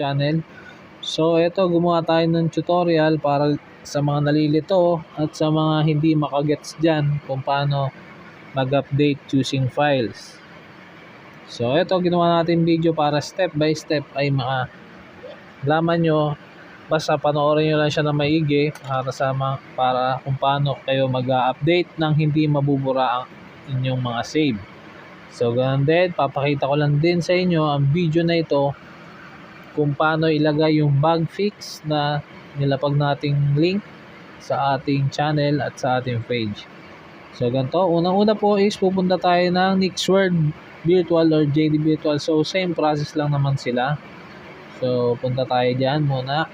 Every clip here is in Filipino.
channel. So ito, gumawa tayo ng tutorial para sa mga nalilito at sa mga hindi makagets dyan kung paano mag-update using files. So ito, ginawa natin video para step by step ay malaman nyo. Basta panoorin nyo lang siya na maigi para kung paano kayo mag-update ng hindi mabubura ang inyong mga save. So ganun din, papakita ko lang din sa inyo ang video na ito kung paano ilagay yung bug fix na nilapag nating link sa ating channel at sa ating page. So ganito, unang-una po is pupunta tayo ng Nixword Virtual or JD Virtual. So same process lang naman sila. So punta tayo dyan muna.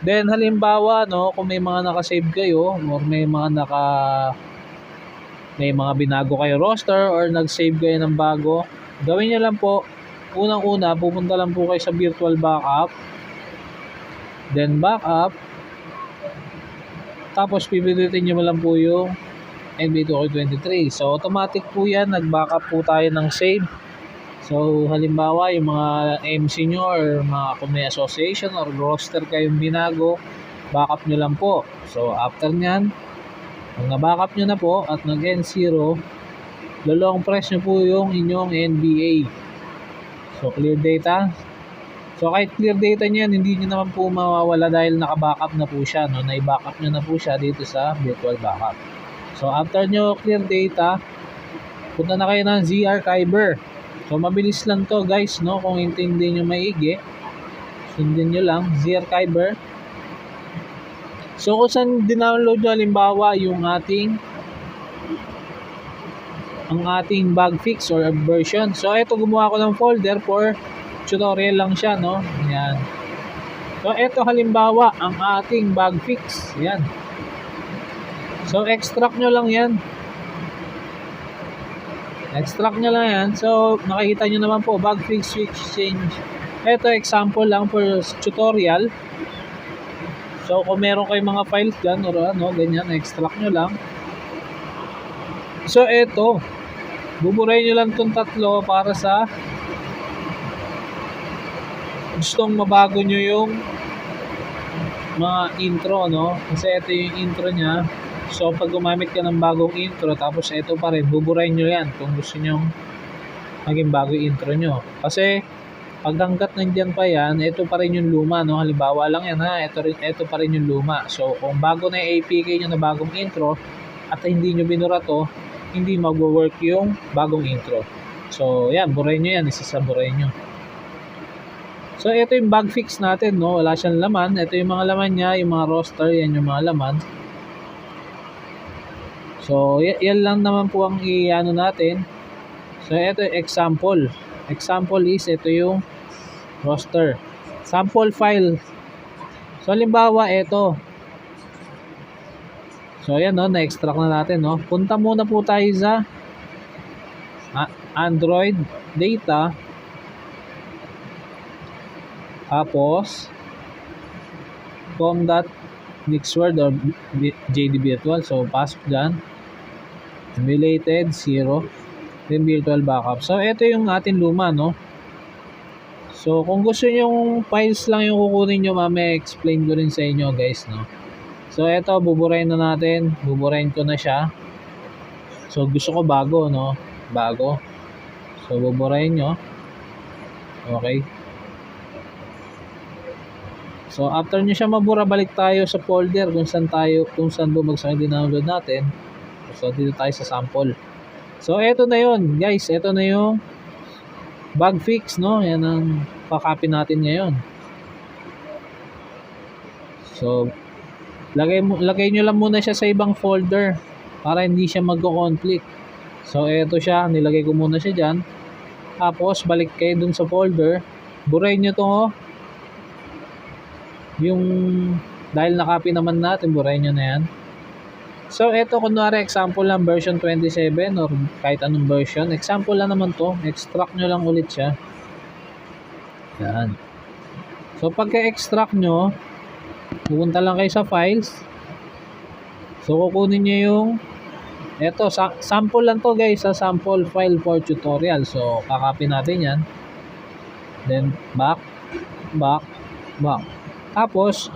Then halimbawa, no, kung may mga naka-save kayo or may mga binago kayo roster or nag-save kayo ng bago, gawin nyo lang po, unang-una, pupunta lang po kayo sa virtual backup, then backup, tapos pipindutin nyo lang po yung NB2K23. So automatic po yan, nag-backup po tayo ng save. So halimbawa, yung mga MC nyo or mga kung may association or roster kayong binago, backup nyo lang po. So after nyan, pag na-backup nyo na po at nag-N0, long press nyo po yung inyong NBA. So clear data. So kahit clear data nyan, hindi nyo naman po mawawala dahil naka-backup na po siya. No? Na-backup nyo na po siya dito sa virtual backup. So after nyo clear data, punta na kayo ng Z-Archiver. So mabilis lang to guys, no? Kung intindi nyo maigi, sundin nyo lang, Z-Archiver. So kung saan dinownload nyo halimbawa yung ating bug fix or version. So ito, gumawa ko ng folder for tutorial lang siya, no? Yan. So ito halimbawa ang ating bug fix. Yan. So extract nyo lang yan. Extract nyo lang yan. So nakikita nyo naman po, bug fix switch change. Ito example lang for tutorial. So kung meron kayong mga files dyan or ano, ganyan, extract nyo lang. So ito, buburayin nyo lang itong tatlo para sa gustong mabago nyo yung mga intro, no? Kasi ito yung intro nya. So pag gumamit ka ng bagong intro, tapos ito pa rin, buburayin nyo yan kung gusto nyo maging bago yung intro nyo. Kasi pag hanggat nandyan pa yan, ito pa rin yung luma, no? Halimbawa lang yan, ha? Ito pa rin yung luma. So kung bago na yung APK nyo na bagong intro at hindi nyo binura to, hindi mag-work yung bagong intro. So yan, burayin nyo yan, isasaburayin nyo. So ito yung bug fix natin, no? Wala siyang laman. Ito yung mga laman niya, yung mga roster, yan yung mga laman. So yan lang naman po ang i-ano natin. So ito yung example. Example is ito yung roster. Sample file. So halimbawa ito. So ayan, no, na-extract na natin, no. Punta muna po tayo sa Android data. Tapos com.nixword or JD Virtual. So pasok dyan. Emulated 0. Then virtual backup. So ito yung ating luma, no. So kung gusto nyo files lang yung kukunin nyo, mamaya explain ko rin sa inyo guys, no. So ito, buburayin na natin. Buburayin ko na siya. So gusto ko bago, no. Bago. So buburayin nyo. Okay. So after nyo siya mabura, balik tayo sa folder kung saan bumagsak yung download natin. So dito tayo sa sample. So eto na yun guys, eto na yung bug fix, no? Yan ang pa-copy natin ngayon. So lagay nyo lang muna siya sa ibang folder para hindi siya magko-conflict. So eto siya, nilagay ko muna siya dyan. Tapos balik kayo dun sa folder, burayin nyo to, oh. Yung dahil na-copy naman natin, burayin nyo na yan. So ito, kunwari example lang, version 27 or kahit anong version, example lang naman to, extract nyo lang ulit siya. Yan. So pagka-extract nyo, pupunta lang kayo sa files. So kukunin nyo yung ito, sample lang to guys, sa sample file for tutorial. So kakopy natin yan. Then back, back. Tapos,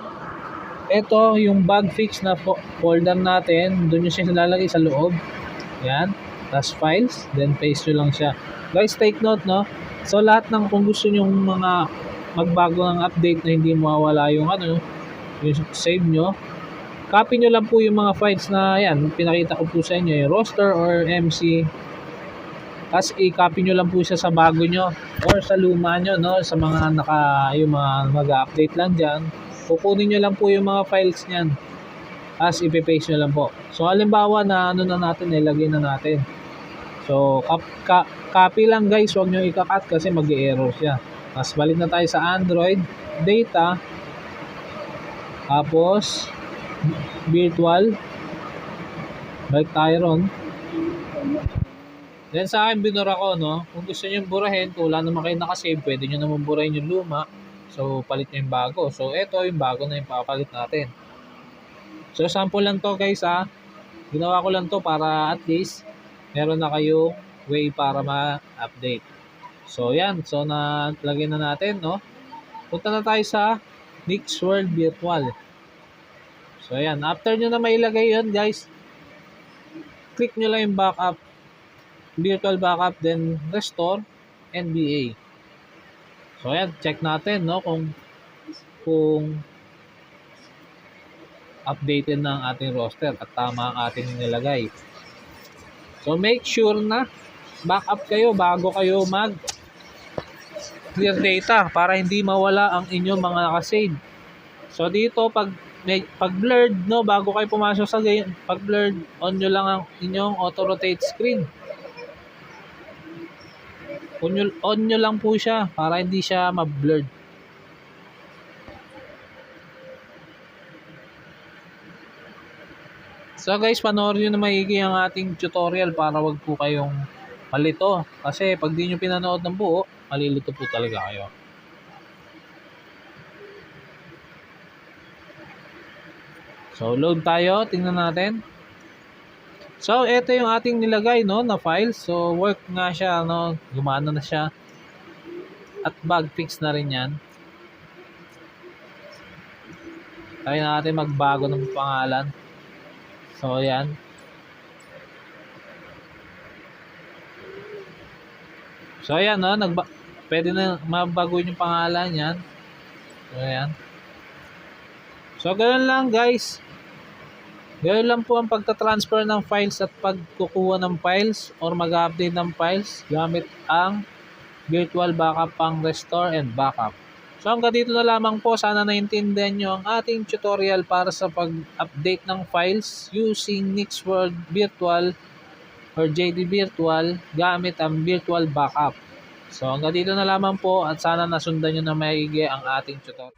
ito yung bug fix na folder natin, doon nyo siya nilalagay sa loob. Yan. Tapos files, then paste nyo lang siya. Guys, take note, no? So, lahat ng kung gusto nyo mga magbago ng update na hindi mawawala yung yung save nyo, copy nyo lang po yung mga files na yan, pinakita ko po sa inyo, yung roster or MC. Tapos i-copy nyo lang po siya sa bago nyo or sa luma nyo, no? Sa mga yung mga mag-update lang dyan, kukunin nyo lang po yung mga files nyan. Tapos ipipaste nyo lang po. So halimbawa na na natin, ilagay na natin. So copy lang guys, huwag nyo ika-cut kasi mag-error siya. Tapos balik na tayo sa Android, data, tapos virtual, balik tayo ron. Then sa akin binura ko, no? Kung gusto nyo burahin, kung wala naman kayo nakasave, pwede nyo naman burahin yung luma. So palit nyo yung bago. So ito yung bago na yung papalit natin. So sample lang to guys ha. Ginawa ko lang to para at least meron na kayo way para ma-update. So yan, so lagyan na natin, no? Punta na tayo sa Nixworld Virtual. So yan, after nyo na mailagay yun guys, click nyo lang yung backup, virtual backup, then restore NBA. So yan, check natin, no, kung updated na ang ating roster at tama ang ating nilagay. So make sure na backup kayo bago kayo mag clear data para hindi mawala ang inyong mga nakasave. So dito pag blurred, no, bago kayo pumasok sa game, pag blurred, on nyo lang ang inyong auto rotate screen. On nyo lang po siya para hindi siya ma-blurred. So guys, panoorin nyo na maigi ang ating tutorial para wag po kayong malito. Kasi pag di nyo pinanood ng buo, malilito po talaga kayo. So load tayo, tingnan natin. So ito yung ating nilagay, no, na file. So work nga siya, no, gumana na siya. At bug fix na rin yan. Try natin magbago ng pangalan. So yan. So ayan, no, pwede na mabaguhin yung pangalan yan. So ayan. So ganoon lang guys. Ganoon lang po ang pagta-transfer ng files at pagkukuha ng files or mag-update ng files gamit ang virtual backup pang restore and backup. So hanggang dito na lamang po. Sana naintindihan nyo ang ating tutorial para sa pag-update ng files using Nixworld Virtual or JD Virtual gamit ang virtual backup. So hanggang dito na lamang po at sana nasundan nyo na maigi ang ating tutorial.